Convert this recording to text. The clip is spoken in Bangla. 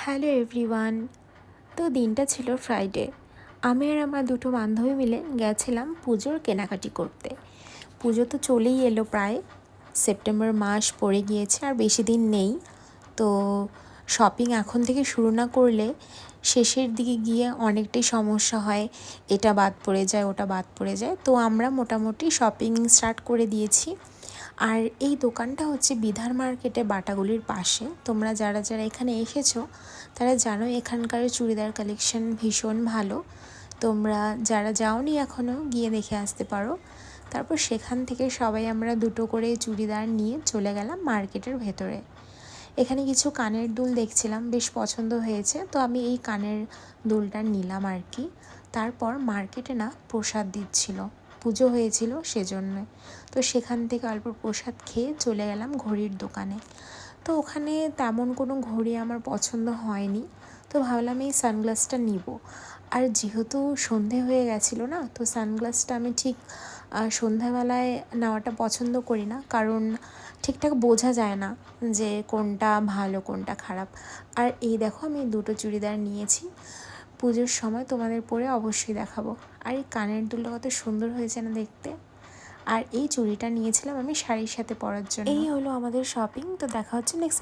Hello everyone. তো দিনটা ছিল ফ্রাইডে। আমি আর আমার দুটো বান্ধবী মিলে গেছিলাম পুজোর কেনাকাটি করতে। পুজো তো চলেই এলো, প্রায় সেপ্টেম্বর মাস পড়ে গিয়েছে, আর বেশি দিন নেই। তো শপিং এখন থেকে শুরু না করলে শেষের দিকে গিয়ে অনেকটাই সমস্যা হয়, এটা বাদ পড়ে যায় ওটা বাদ পড়ে যায়। তো আমরা মোটামুটি শপিং স্টার্ট করে দিয়েছি। আর এই দোকানটা হচ্ছে বিধার মার্কেটে, বাটাগুলির পাশে। তোমরা যারা যারা এখানে এসেছো তারা জানো এখানকার চুড়িদার কালেকশন ভীষণ ভালো। তোমরা যারা যাওনি এখনও গিয়ে দেখে আসতে পারো। তারপর সেখান থেকে সবাই আমরা দুটো করে চুড়িদার নিয়ে চলে গেলাম মার্কেটের ভেতরে। এখানে কিছু কানের দুল দেখছিলাম, বেশ পছন্দ হয়েছে, তো আমি এই কানের দুলটা নিলাম আর কি। তারপর মার্কেটে না প্রসাদ দিচ্ছিল, পুজো হয়েছিল সেজন্য। তো সেখান থেকে অল্প প্রসাদ খেয়ে চলে গেলাম ঘড়ির দোকানে। তো ওখানে তেমন কোনো ঘড়ি আমার পছন্দ হয়নি, তো ভাবলাম এই সানগ্লাসটা নিব। আর যেহেতু সন্ধে হয়ে গেছিলো না, তো সানগ্লাসটা আমি ঠিক সন্ধ্যাবেলায় নেওয়াটা পছন্দ করি না, কারণ ঠিকঠাক বোঝা যায় না যে কোনটা ভালো কোনটা খারাপ। আর এই দেখো আমি দুটো চুড়িদার নিয়েছি, পুজোর সময় তোমাদের পরে অবশ্যই দেখাবো। আর এই কানের দুলটা কত সুন্দর হয়েছে না দেখতে। আর এই চুড়িটা নিয়েছিলাম আমি শাড়ির সাথে পরার জন্য। এই হলো আমাদের শপিং। তো দেখা হচ্ছে নেক্সট